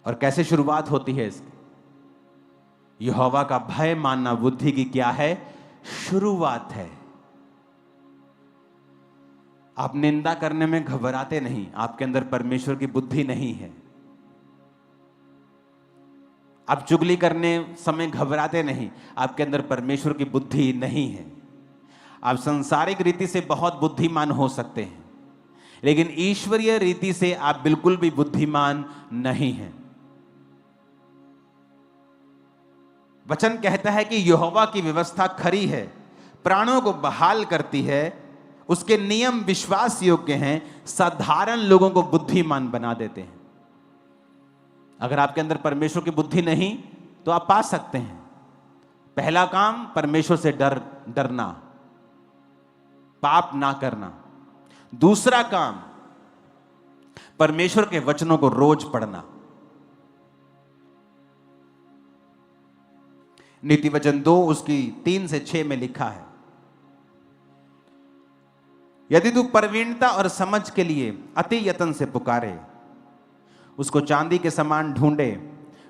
और कैसे शुरुआत होती है इसकी? यहोवा का भय मानना बुद्धि की क्या है? शुरुआत है। आप निंदा करने में घबराते नहीं, आपके अंदर परमेश्वर की बुद्धि नहीं है। आप चुगली करने समय घबराते नहीं, आपके अंदर परमेश्वर की बुद्धि नहीं है। आप सांसारिक रीति से बहुत बुद्धिमान हो सकते हैं, लेकिन ईश्वरीय रीति से आप बिल्कुल भी बुद्धिमान नहीं हैं। वचन कहता है कि यहोवा की व्यवस्था खरी है, प्राणों को बहाल करती है, उसके नियम विश्वास योग्य हैं, साधारण लोगों को बुद्धिमान बना देते हैं। अगर आपके अंदर परमेश्वर की बुद्धि नहीं तो आप पा सकते हैं। पहला काम, परमेश्वर से डरना, पाप ना करना। दूसरा काम, परमेश्वर के वचनों को रोज पढ़ना। नीति वचन 2 उसकी 3 से 6 में लिखा है, यदि तू प्रवीणता और समझ के लिए अति यत्न से पुकारे, उसको चांदी के समान ढूंढे,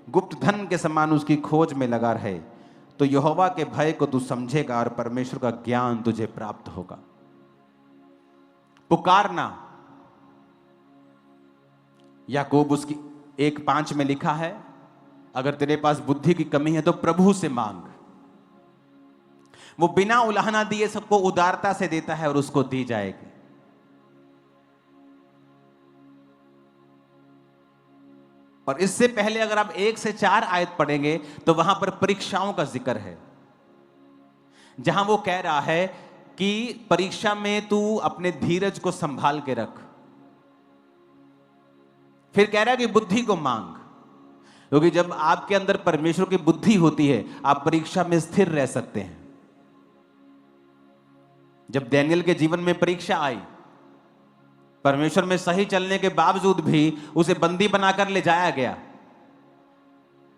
गुप्त धन के समान उसकी खोज में लगा रहे, तो यहोवा के भय को तू समझेगा और परमेश्वर का ज्ञान तुझे प्राप्त होगा। पुकारना, याकूब उसकी 1:5 में लिखा है, अगर तेरे पास बुद्धि की कमी है तो प्रभु से मांग, वो बिना उलाहना दिए सबको उदारता से देता है और उसको दी जाएगी। और इससे पहले अगर आप 1 से 4 आयत पढ़ेंगे तो वहां पर परीक्षाओं का जिक्र है, जहां वो कह रहा है कि परीक्षा में तू अपने धीरज को संभाल के रख। फिर कह रहा है कि बुद्धि को मांग, क्योंकि जब आपके अंदर परमेश्वर की बुद्धि होती है आप परीक्षा में स्थिर रह सकते हैं। जब दानियेल के जीवन में परीक्षा आई, परमेश्वर में सही चलने के बावजूद भी उसे बंदी बनाकर ले जाया गया,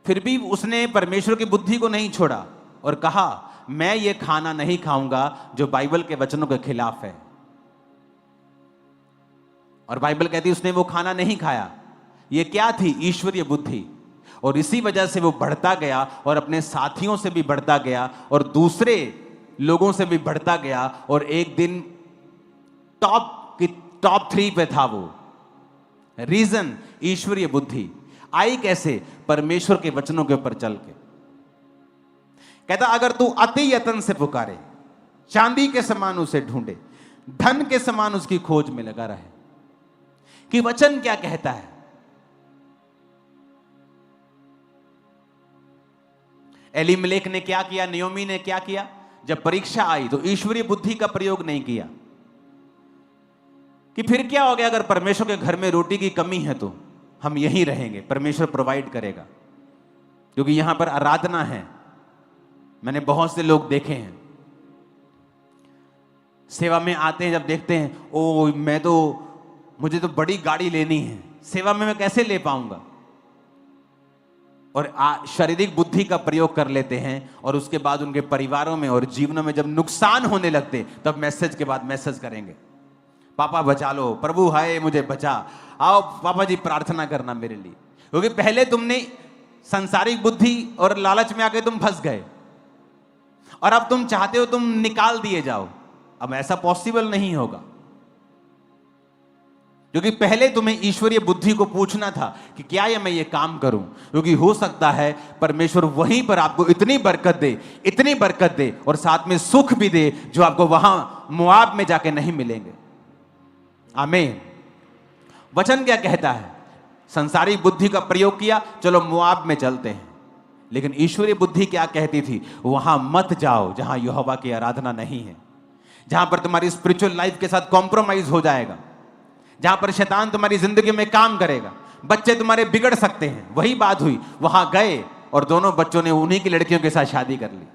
फिर भी उसने परमेश्वर की बुद्धि को नहीं छोड़ा और कहा मैं ये खाना नहीं खाऊंगा जो बाइबल के वचनों के खिलाफ है। और बाइबल कहती है उसने वो खाना नहीं खाया। ये क्या थी? ईश्वरीय बुद्धि। और इसी वजह से वो बढ़ता गया और अपने साथियों से भी बढ़ता गया और दूसरे लोगों से भी बढ़ता गया, और एक दिन टॉप 3 पे था वो। रीजन, ईश्वरीय बुद्धि आई कैसे? परमेश्वर के वचनों के ऊपर चल के। कहता अगर तू अति यत्न से पुकारे, चांदी के समान उसे ढूंढे, धन के समान उसकी खोज में लगा रहे। कि वचन क्या कहता है? एलीमेलेक ने क्या किया, नियोमी ने क्या किया? जब परीक्षा आई तो ईश्वरीय बुद्धि का प्रयोग नहीं किया कि फिर क्या हो गया अगर परमेश्वर के घर में रोटी की कमी है तो हम यहीं रहेंगे, परमेश्वर प्रोवाइड करेगा, क्योंकि यहां पर आराधना है। मैंने बहुत से लोग देखे हैं सेवा में आते हैं, जब देखते हैं ओ मुझे तो बड़ी गाड़ी लेनी है, सेवा में मैं कैसे ले पाऊंगा, और शारीरिक बुद्धि का प्रयोग कर लेते हैं, और उसके बाद उनके परिवारों में और जीवनों में जब नुकसान होने लगते तब मैसेज के बाद मैसेज करेंगे, पापा बचा लो, प्रभु हाय मुझे बचा, आओ पापा जी प्रार्थना करना मेरे लिए। क्योंकि पहले तुमने सांसारिक बुद्धि और लालच में आके तुम फंस गए और अब तुम चाहते हो तुम निकाल दिए जाओ। अब ऐसा पॉसिबल नहीं होगा, क्योंकि पहले तुम्हें ईश्वरीय बुद्धि को पूछना था कि क्या ये मैं ये काम करूं, क्योंकि हो सकता है परमेश्वर वहीं पर आपको इतनी बरकत दे और साथ में सुख भी दे जो आपको वहां मोआब में जाके नहीं मिलेंगे। आमीन। वचन क्या कहता है? संसारिक बुद्धि का प्रयोग किया, चलो मोआब में चलते हैं, लेकिन ईश्वरीय बुद्धि क्या कहती थी? वहां मत जाओ जहां यहोवा की आराधना नहीं है, जहां पर तुम्हारी स्पिरिचुअल लाइफ के साथ कॉम्प्रोमाइज हो जाएगा, जहां पर शैतान तुम्हारी जिंदगी में काम करेगा, बच्चे तुम्हारे बिगड़ सकते हैं। वही बात हुई, वहां गए और दोनों बच्चों ने उन्हीं की लड़कियों के साथ शादी कर ली।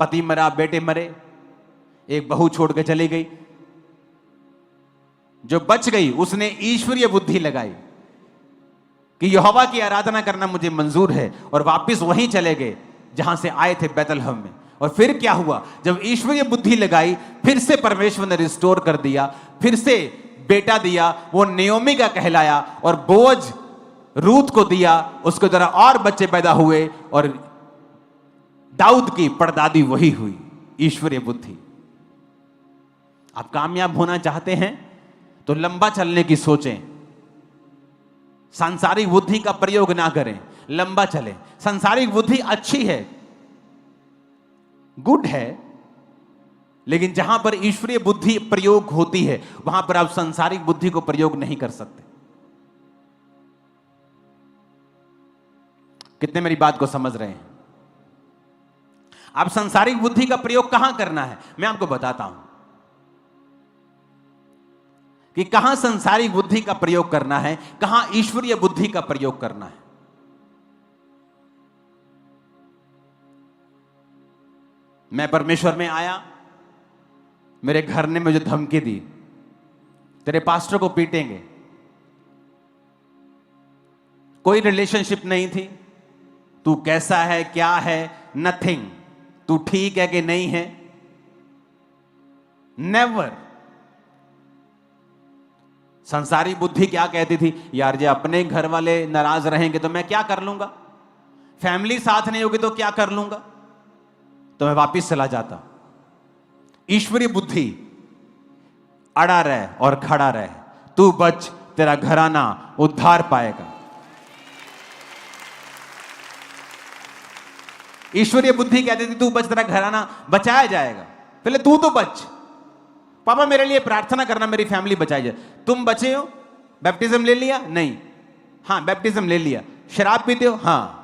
पति मरा, बेटे मरे, एक बहू छोड़ के चली गई। जो बच गई उसने ईश्वरीय बुद्धि लगाई कि यहोवा की आराधना करना मुझे मंजूर है, और वापस वहीं चले गए जहां से आए थे, बैतलहम में। और फिर क्या हुआ? जब ईश्वरीय बुद्धि लगाई, फिर से परमेश्वर ने रिस्टोर कर दिया, फिर से बेटा दिया, वो नयोमी का कहलाया, और बोअज रूत को दिया, उसके द्वारा और बच्चे पैदा हुए, और दाऊद की परदादी वही हुई। ईश्वरीय बुद्धि। आप कामयाब होना चाहते हैं तो लंबा चलने की सोचें, सांसारिक बुद्धि का प्रयोग ना करें, लंबा चलें। सांसारिक बुद्धि अच्छी है, गुड है, लेकिन जहां पर ईश्वरीय बुद्धि प्रयोग होती है वहां पर आप सांसारिक बुद्धि को प्रयोग नहीं कर सकते। कितने मेरी बात को समझ रहे हैं? आप सांसारिक बुद्धि का प्रयोग कहां करना है, मैं आपको बताता हूं कि कहां सांसारिक बुद्धि का प्रयोग करना है, कहां ईश्वरीय बुद्धि का प्रयोग करना है। मैं परमेश्वर में आया, मेरे घर ने मुझे धमकी दी, तेरे पास्टर को पीटेंगे। कोई रिलेशनशिप नहीं थी, तू कैसा है, क्या है, नथिंग, तू ठीक है कि नहीं है, नेवर। संसारी बुद्धि क्या कहती थी, यार जे अपने घर वाले नाराज रहेंगे तो मैं क्या कर लूंगा, फैमिली साथ नहीं होगी तो क्या कर लूंगा, तो मैं वापिस चला जाता। ईश्वरीय बुद्धि, अड़ा रहे और खड़ा रहे, तू बच, तेरा घराना उद्धार पाएगा। ईश्वरीय बुद्धि कहती थी तू बच, तेरा घराना बचाया जाएगा, पहले तू तो बच, पापा मेरे लिए प्रार्थना करना मेरी फैमिली बचाई जाए। तुम बचे हो, बैप्टिज्म ले लिया? नहीं। हाँ बैप्टिज्म ले लिया। शराब पीते हो? हाँ।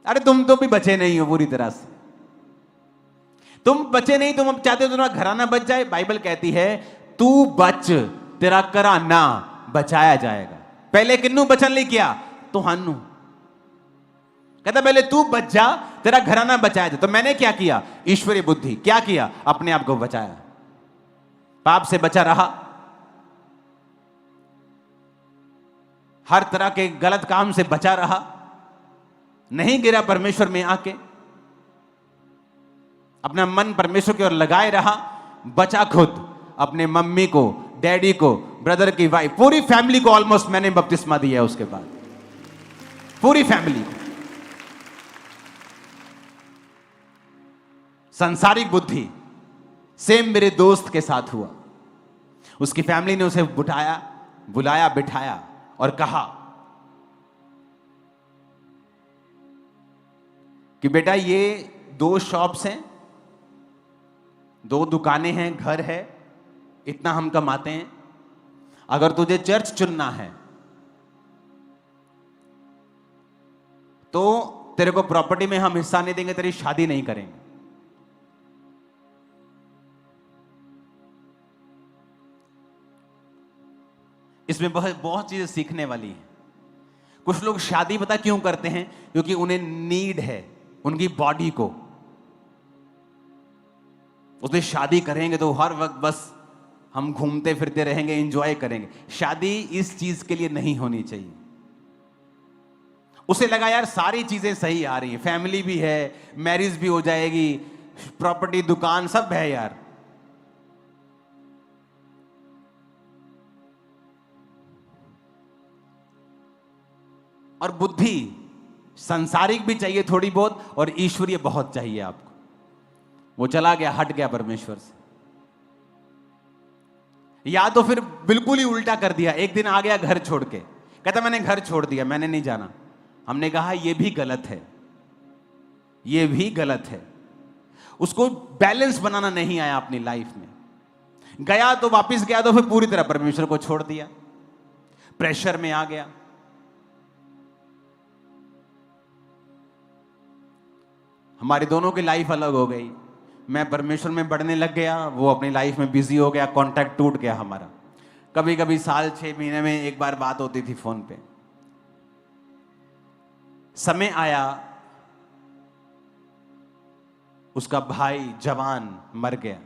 अरे तुम तो भी बचे नहीं हो पूरी तरह से, तुम बचे नहीं, तुम अब चाहते हो तुम्हारा घराना बच जाए। बाइबल कहती है तू बच, तेरा घराना बचाया जाएगा। पहले किन्नू बचन ले किया? तुहानू। कहता पहले तू बच जा, तेरा घराना बचाया जाए। तो मैंने क्या किया? ईश्वरीय बुद्धि क्या किया? अपने आप को बचाया, पाप से बचा रहा, हर तरह के गलत काम से बचा रहा, नहीं गिरा परमेश्वर में आके, अपना मन परमेश्वर की ओर लगाए रहा, बचा खुद, अपने मम्मी को, डैडी को, ब्रदर की वाइफ, पूरी फैमिली को ऑलमोस्ट मैंने बपतिस्मा दिया। उसके बाद पूरी फैमिली को। सांसारिक बुद्धि सेम मेरे दोस्त के साथ हुआ। उसकी फैमिली ने उसे बुलाया, बिठाया और कहा कि बेटा ये 2 शॉप्स हैं, 2 दुकानें हैं, घर है, इतना हम कमाते हैं, अगर तुझे चर्च चुनना है तो तेरे को प्रॉपर्टी में हम हिस्सा नहीं देंगे, तेरी शादी नहीं करेंगे। इसमें बहुत चीजें सीखने वाली है। कुछ लोग शादी पता क्यों करते हैं? क्योंकि उन्हें नीड है उनकी बॉडी को। उसने शादी करेंगे तो हर वक्त बस हम घूमते फिरते रहेंगे, एंजॉय करेंगे। शादी इस चीज के लिए नहीं होनी चाहिए। उसे लगा यार सारी चीजें सही आ रही है, फैमिली भी है, मैरिज भी हो जाएगी, प्रॉपर्टी, दुकान सब है यार। और बुद्धि संसारिक भी चाहिए थोड़ी बहुत, और ईश्वरीय बहुत चाहिए आपको। वो चला गया, हट गया परमेश्वर से, या तो फिर बिल्कुल ही उल्टा कर दिया। एक दिन आ गया घर छोड़ के, कहता मैंने घर छोड़ दिया, मैंने नहीं जाना। हमने कहा यह भी गलत है, यह भी गलत है। उसको बैलेंस बनाना नहीं आया अपनी लाइफ में। गया तो वापस गया तो फिर पूरी तरह परमेश्वर को छोड़ दिया, प्रेशर में आ गया। हमारी दोनों की लाइफ अलग हो गई। मैं परमेश्वर में बढ़ने लग गया, वो अपनी लाइफ में बिजी हो गया, कांटेक्ट टूट गया हमारा। कभी कभी साल 6 महीने में एक बार बात होती थी फोन पे। समय आया, उसका भाई जवान मर गया,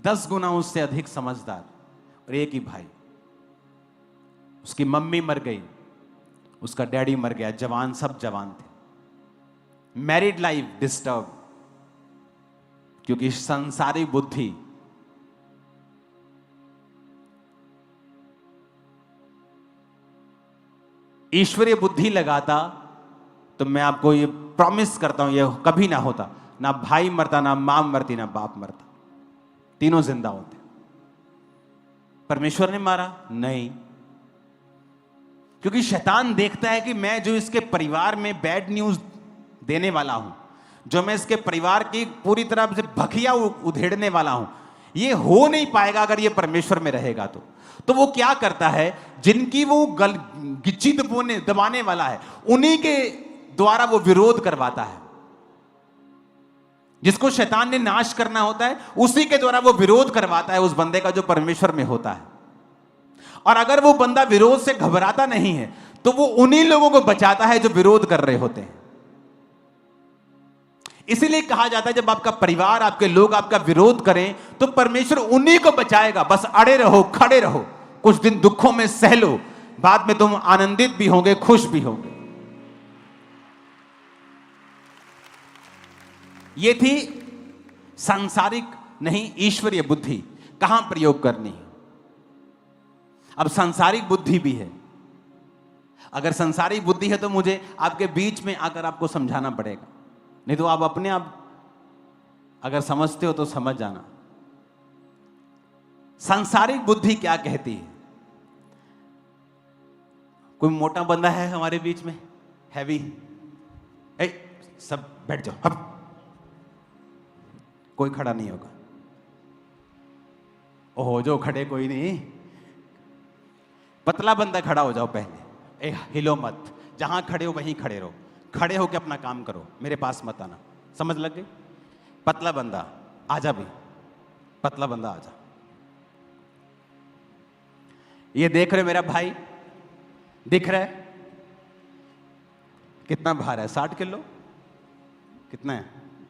10 गुना उससे अधिक समझदार, और एक ही भाई। उसकी मम्मी मर गई, उसका डैडी मर गया, जवान, सब जवान थे। मैरिड लाइफ डिस्टर्ब, क्योंकि संसारिक बुद्धि ईश्वरीय बुद्धि लगाता तो मैं आपको ये प्रॉमिस करता हूं ये कभी ना होता, ना भाई मरता, ना मां मरती, ना बाप मरता, तीनों जिंदा होते। परमेश्वर ने मारा नहीं, क्योंकि शैतान देखता है कि मैं जो इसके परिवार में बैड न्यूज देने वाला हूं, जो मैं इसके परिवार की पूरी तरह से भखिया उधेड़ने वाला हूं, ये हो नहीं पाएगा अगर ये परमेश्वर में रहेगा। तो वो क्या करता है, जिनकी वो गिच्ची दबाने वाला है उन्हीं के द्वारा वो विरोध करवाता है। जिसको शैतान ने नाश करना होता है उसी के द्वारा वो विरोध करवाता है उस बंदे का जो परमेश्वर में होता है। और अगर वो बंदा विरोध से घबराता नहीं है तो वो उन्हीं लोगों को बचाता है जो विरोध कर रहे होते हैं। इसीलिए कहा जाता है जब आपका परिवार, आपके लोग आपका विरोध करें तो परमेश्वर उन्हीं को बचाएगा। बस अड़े रहो, खड़े रहो, कुछ दिन दुखों में सह लो, बाद में तुम आनंदित भी होंगे, खुश भी होंगे। ये थी सांसारिक नहीं ईश्वरीय बुद्धि, कहां प्रयोग करनी है। अब सांसारिक बुद्धि भी है। अगर सांसारिक बुद्धि है तो मुझे आपके बीच में आकर आपको समझाना पड़ेगा, नहीं तो आप अपने आप अगर समझते हो तो समझ जाना। सांसारिक बुद्धि क्या कहती है? कोई मोटा बंदा है हमारे बीच में, हैवी, सब बैठ जाओ, हप। कोई खड़ा नहीं होगा। ओहो, जो खड़े कोई नहीं। पतला बंदा खड़ा हो जाओ पहले, हिलो मत, जहां खड़े हो वहीं खड़े रहो, खड़े होकर अपना काम करो, मेरे पास मत आना। समझ लग गई? पतला बंदा आजा भी, पतला बंदा आजा। ये देख रहे मेरा भाई, दिख रहा है कितना भार है? 60 किलो? कितना है?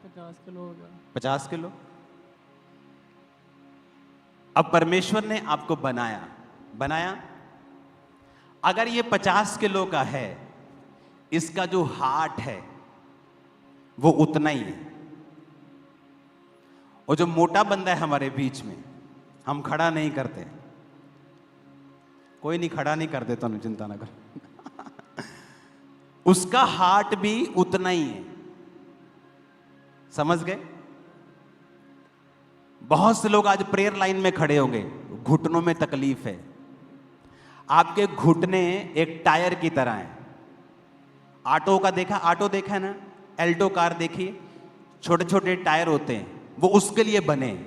50 किलो होगा। 50 किलो। अब परमेश्वर ने आपको बनाया, अगर ये 50 किलो का है, इसका जो हार्ट है वो उतना ही है। और जो मोटा बंदा है हमारे बीच में, हम खड़ा नहीं करते, कोई नहीं खड़ा नहीं कर देता, चिंता ना कर। उसका हार्ट भी उतना ही है। समझ गए? बहुत से लोग आज प्रेयर लाइन में खड़े होंगे, घुटनों में तकलीफ है। आपके घुटने एक टायर की तरह हैं। ऑटो देखा है ना? एल्टो कार देखिए, छोटे छोटे टायर होते हैं, वो उसके लिए बने।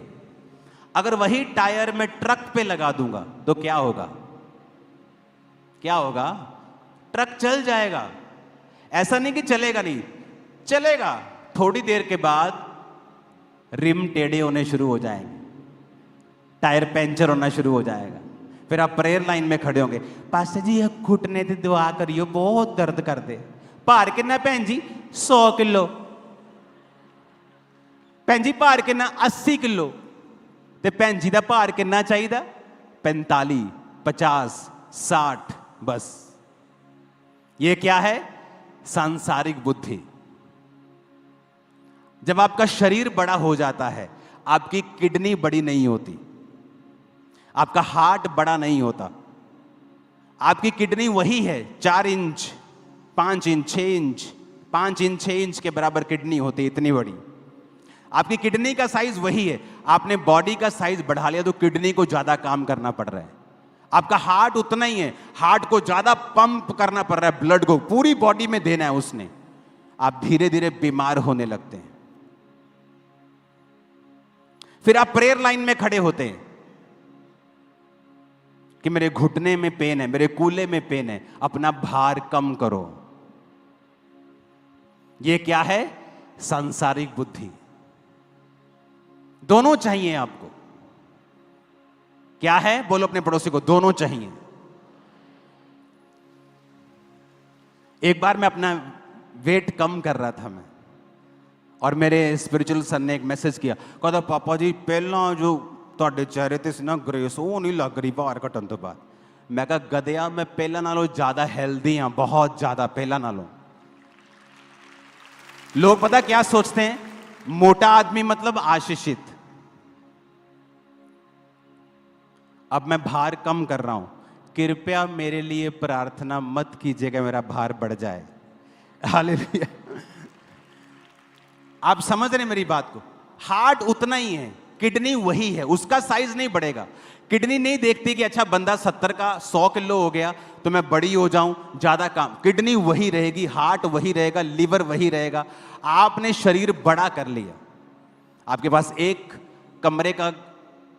अगर वही टायर मैं ट्रक पे लगा दूंगा तो क्या होगा? ट्रक चल जाएगा। ऐसा नहीं कि चलेगा नहीं, चलेगा। थोड़ी देर के बाद रिम टेढ़े होने शुरू हो जाएंगे, टायर पंचर होना शुरू हो जाएगा। फिर आप प्रेयर लाइन में खड़े होंगे, पास्टर जी घुटने ते दुआ करियो, बहुत दर्द कर दे। भार कितना भैन जी? 100 किलो। भैन जी भार कितना? 80 किलो। ते भैन जी का भार कितना चाहिए? 45, 50, 60। बस ये क्या है? सांसारिक बुद्धि। जब आपका शरीर बड़ा हो जाता है, आपकी किडनी बड़ी नहीं होती, आपका हार्ट बड़ा नहीं होता, आपकी किडनी वही है, 4 inch, 5 inch, 6 inch, 5 inch 6 inch के बराबर किडनी होती है, इतनी बड़ी। आपकी किडनी का साइज वही है, आपने बॉडी का साइज बढ़ा लिया तो किडनी को ज्यादा काम करना पड़ रहा है। आपका हार्ट उतना ही है, हार्ट को ज्यादा पंप करना पड़ रहा है, ब्लड को पूरी बॉडी में देना है उसने। आप धीरे धीरे बीमार होने लगते हैं। फिर आप प्रेयर लाइन में खड़े होते हैं कि मेरे घुटने में पेन है, मेरे कूल्हे में पेन है, अपना भार कम करो। ये क्या है? सांसारिक बुद्धि। दोनों चाहिए आपको। क्या है? बोलो अपने पड़ोसी को, दोनों चाहिए। एक बार मैं अपना वेट कम कर रहा था मैं, और मेरे स्पिरिचुअल सन ने एक मैसेज किया, कहता पापा जी पहला जो ਤੁਹਾਡੇ चेहरे ਤੇ ਸੀ ਨਾ ग्रेस, ਉਹ नहीं लग रही भार घटन तो बाद। मैं कहा गधया, मैं पहला नालों ज्यादा हेल्दी हाँ, बहुत ज्यादा पहला नालों। लोग पता क्या सोचते हैं? मोटा आदमी मतलब आशीषित। अब मैं भार कम कर रहा हूं, कृपया मेरे लिए प्रार्थना मत कीजिएगा, मेरा भार बढ़ जाए। हालेलुया। आप समझ रहे हैं मेरी बात को? हार्ट उतना ही है, किडनी वही है, उसका साइज नहीं बढ़ेगा। किडनी नहीं देखती कि अच्छा बंदा 70 का 100 किलो हो गया तो मैं बड़ी हो जाऊं, ज्यादा काम। किडनी वही रहेगी, हार्ट वही रहेगा, लिवर वही रहेगा। आपने शरीर बड़ा कर लिया। आपके पास एक कमरे का,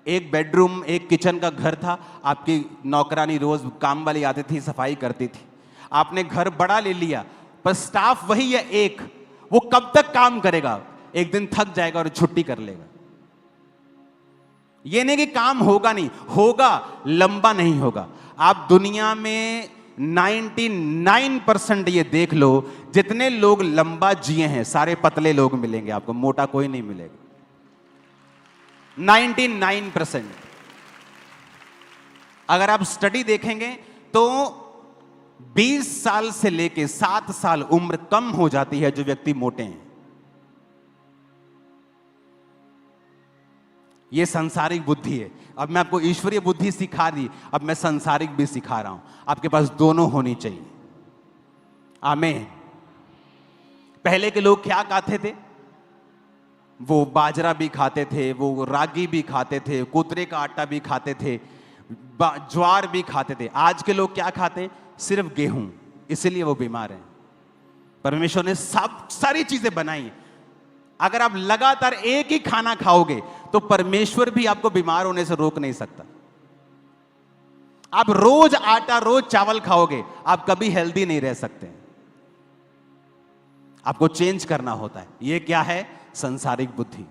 एक बेडरूम, एक किचन का घर था, आपकी नौकरानी रोज काम वाली आती थी, सफाई करती थी। आपने घर बड़ा ले लिया, पर स्टाफ वही है एक। वो कब तक काम करेगा? एक दिन थक जाएगा और छुट्टी कर लेगा। ये नहीं कि काम होगा नहीं, होगा, लंबा नहीं होगा। आप दुनिया में 99% ये देख लो, जितने लोग लंबा जिए हैं सारे पतले लोग मिलेंगे आपको, मोटा कोई नहीं मिलेगा। 99%। अगर आप स्टडी देखेंगे तो 20 साल से लेके 7 साल उम्र कम हो जाती है जो व्यक्ति मोटे हैं। यह सांसारिक बुद्धि है। अब मैं आपको ईश्वरीय बुद्धि सिखा दी, अब मैं सांसारिक भी सिखा रहा हूं। आपके पास दोनों होनी चाहिए। आमीन। पहले के लोग क्या खाते थे? वो बाजरा भी खाते थे, वो रागी भी खाते थे, कोतरे का आटा भी खाते थे, ज्वार भी खाते थे। आज के लोग क्या खाते हैं? सिर्फ गेहूं। इसलिए वो बीमार हैं। परमेश्वर ने सारी चीजें बनाई। अगर आप लगातार एक ही खाना खाओगे तो परमेश्वर भी आपको बीमार होने से रोक नहीं सकता। आप रोज आटा, रोज चावल खाओगे, आप कभी हेल्दी नहीं रह सकते। आपको चेंज करना होता है। यह क्या है? सांसारिक बुद्धि।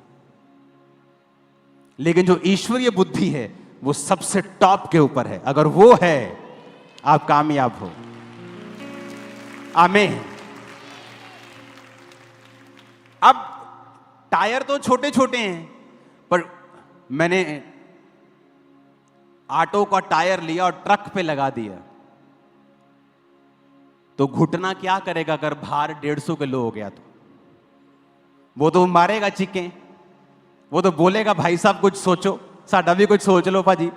लेकिन जो ईश्वरीय बुद्धि है वो सबसे टॉप के ऊपर है। अगर वो है, आप कामयाब हो। आमीन। अब टायर तो छोटे छोटे हैं, पर मैंने ऑटो का टायर लिया और ट्रक पे लगा दिया तो घुटना क्या करेगा? अगर भार 150 किलो हो गया तो वो तो मारेगा चिक्के। वो तो बोलेगा भाई साहब कुछ सोचो, साडा भी कुछ सोच लो भाजी,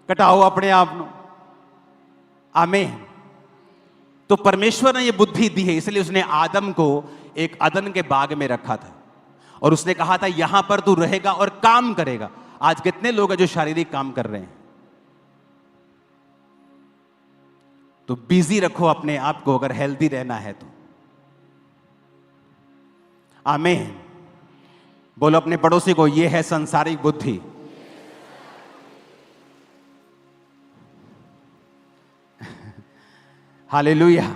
कटाओ अपने आप नो। आमीन। तो परमेश्वर ने ये बुद्धि दी है, इसलिए उसने आदम को एक अदन के बाग में रखा था और उसने कहा था यहां पर तू रहेगा और काम करेगा। आज कितने लोग हैं जो शारीरिक काम कर रहे हैं? तो बिजी रखो अपने आप को अगर हेल्दी रहना है तो। आमीन। बोलो अपने पड़ोसी को, यह है सांसारिक बुद्धि। हालेलुया।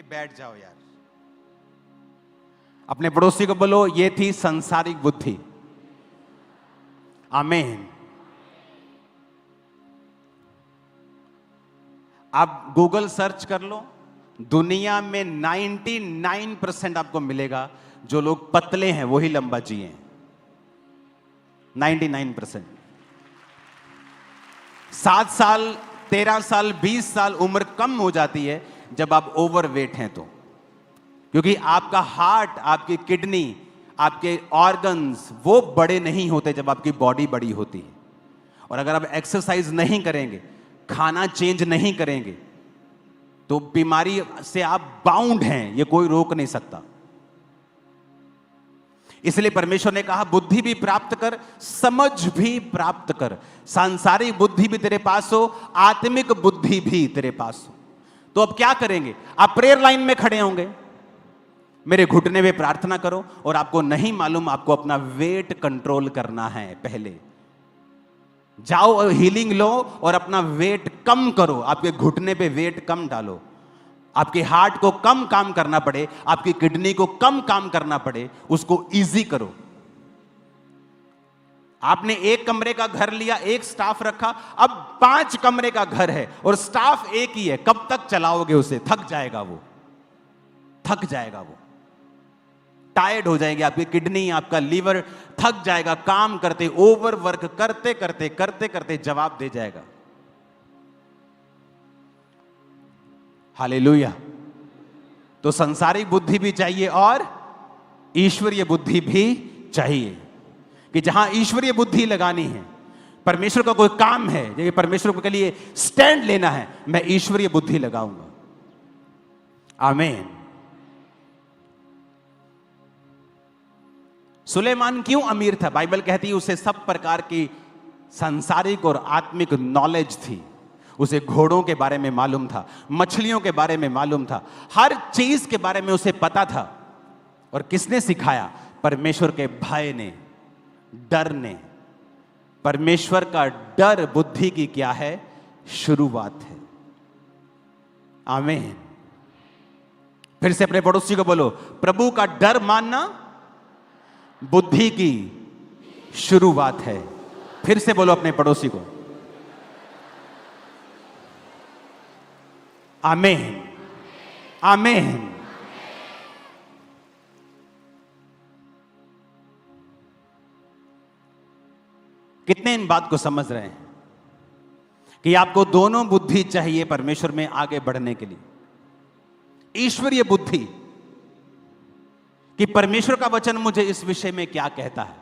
बैठ जाओ यार। अपने पड़ोसी को बोलो, ये थी सांसारिक बुद्धि। आमीन। आप गूगल सर्च कर लो, दुनिया में 99% आपको मिलेगा जो लोग पतले हैं वही लंबा जिए। 99%। 7 साल, 13 साल, 20 साल उम्र कम हो जाती है जब आप ओवरवेट हैं तो, क्योंकि आपका हार्ट, आपकी किडनी, आपके ऑर्गन्स वो बड़े नहीं होते जब आपकी बॉडी बड़ी होती है। और अगर आप एक्सरसाइज नहीं करेंगे, खाना चेंज नहीं करेंगे, तो बीमारी से आप बाउंड हैं, ये कोई रोक नहीं सकता। इसलिए परमेश्वर ने कहा बुद्धि भी प्राप्त कर, समझ भी प्राप्त कर। सांसारिक बुद्धि भी तेरे पास हो, आत्मिक बुद्धि भी तेरे पास हो। तो अब क्या करेंगे? आप प्रेयर लाइन में खड़े होंगे, मेरे घुटने में प्रार्थना करो, और आपको नहीं मालूम आपको अपना वेट कंट्रोल करना है। पहले जाओ हीलिंग लो और अपना वेट कम करो। आपके घुटने पे वेट कम डालो। आपके हार्ट को कम काम करना पड़े, आपकी किडनी को कम काम करना पड़े, उसको इजी करो। आपने एक कमरे का घर लिया, एक स्टाफ रखा, अब 5 कमरे का घर है और स्टाफ एक ही है। कब तक चलाओगे उसे? थक जाएगा वो, थक जाएगा वो, टायर्ड हो जाएंगे। आपकी किडनी, आपका लीवर थक जाएगा काम करते, ओवर वर्क करते करते करते करते जवाब दे जाएगा। हालेलुया। तो सांसारिक बुद्धि भी चाहिए और ईश्वरीय बुद्धि भी चाहिए। कि जहां ईश्वरीय बुद्धि लगानी है, परमेश्वर का कोई काम है, ये परमेश्वर के लिए स्टैंड लेना है, मैं ईश्वरीय बुद्धि लगाऊंगा। आमीन। सुलेमान क्यों अमीर था? बाइबल कहती है उसे सब प्रकार की सांसारिक और आत्मिक नॉलेज थी। उसे घोड़ों के बारे में मालूम था, मछलियों के बारे में मालूम था, हर चीज के बारे में उसे पता था। और किसने सिखाया? परमेश्वर के भय ने, डर ने। परमेश्वर का डर बुद्धि की क्या है? शुरुआत है। आमीन। फिर से अपने पड़ोसी को बोलो, प्रभु का डर मानना बुद्धि की शुरुआत है। फिर से बोलो अपने पड़ोसी को। आमीन, आमीन। कितने इन बात को समझ रहे हैं कि आपको दोनों बुद्धि चाहिए परमेश्वर में आगे बढ़ने के लिए? ईश्वरीय बुद्धि कि परमेश्वर का वचन मुझे इस विषय में क्या कहता है,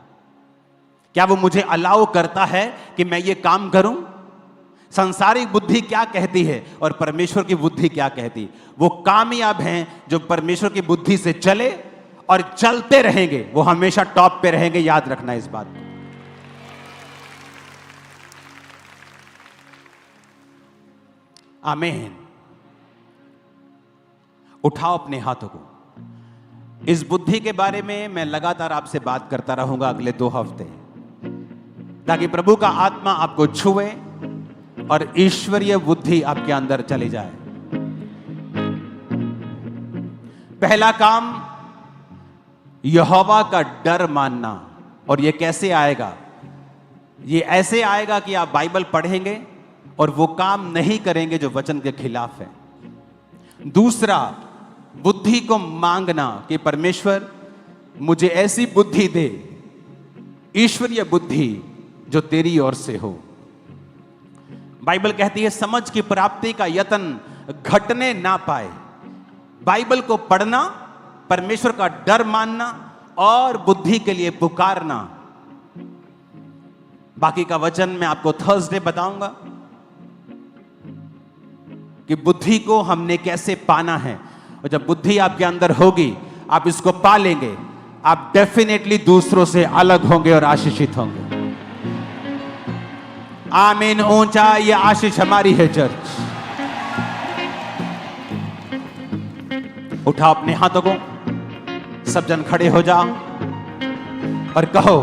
क्या वो मुझे अलाउ करता है कि मैं ये काम करूं? सांसारिक बुद्धि क्या कहती है और परमेश्वर की बुद्धि क्या कहती? वो कामयाब हैं जो परमेश्वर की बुद्धि से चले और चलते रहेंगे, वो हमेशा टॉप पे रहेंगे। याद रखना इस बात को। आमीन। उठाओ अपने हाथों को। इस बुद्धि के बारे में मैं लगातार आपसे बात करता रहूंगा अगले 2 हफ्ते, ताकि प्रभु का आत्मा आपको छुए और ईश्वरीय बुद्धि आपके अंदर चली जाए। पहला काम, यहोवा का डर मानना। और यह कैसे आएगा? ये ऐसे आएगा कि आप बाइबल पढ़ेंगे और वो काम नहीं करेंगे जो वचन के खिलाफ है। दूसरा, बुद्धि को मांगना कि परमेश्वर मुझे ऐसी बुद्धि दे, ईश्वरीय बुद्धि जो तेरी ओर से हो। बाइबल कहती है समझ की प्राप्ति का यत्न घटने ना पाए। बाइबल को पढ़ना, परमेश्वर का डर मानना और बुद्धि के लिए पुकारना। बाकी का वचन मैं आपको थर्सडे बताऊंगा कि बुद्धि को हमने कैसे पाना है। और जब बुद्धि आपके अंदर होगी, आप इसको पा लेंगे, आप डेफिनेटली दूसरों से अलग होंगे और आशीषित होंगे। आमीन। ऊंचा ये आशीष हमारी है चर्च। उठाओ अपने हाथों को, सब जन खड़े हो जाओ और कहो,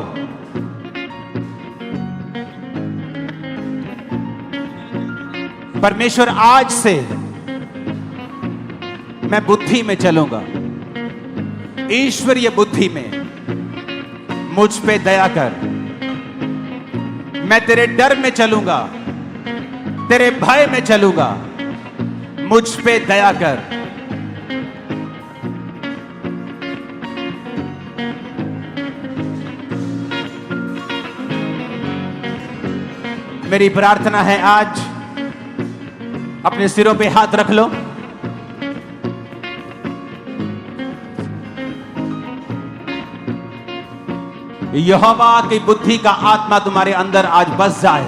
परमेश्वर आज से मैं बुद्धि में चलूंगा, ईश्वरीय बुद्धि में मुझ पे दया कर। मैं तेरे डर में चलूंगा, तेरे भय में चलूंगा, मुझ पे दया कर। मेरी प्रार्थना है आज अपने सिरों पे हाथ रख लो। यहोवा की बुद्धि का आत्मा तुम्हारे अंदर आज बस जाए।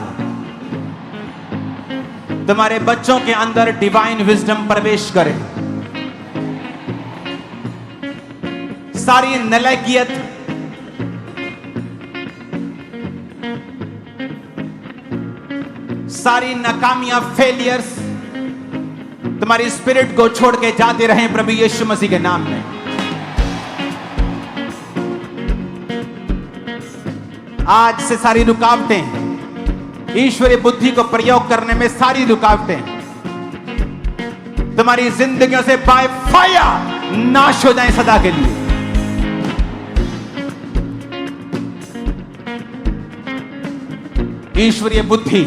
तुम्हारे बच्चों के अंदर डिवाइन विजडम प्रवेश करे। सारी नलायकियत, सारी नाकामियां, फेलियर्स तुम्हारी स्पिरिट को छोड़ के जाते रहे प्रभु यीशु मसीह के नाम में। आज से सारी रुकावटें, ईश्वरीय बुद्धि को प्रयोग करने में सारी रुकावटें तुम्हारी जिंदगियों से बाय फायर नाश हो जाएं सदा के लिए। ईश्वरीय बुद्धि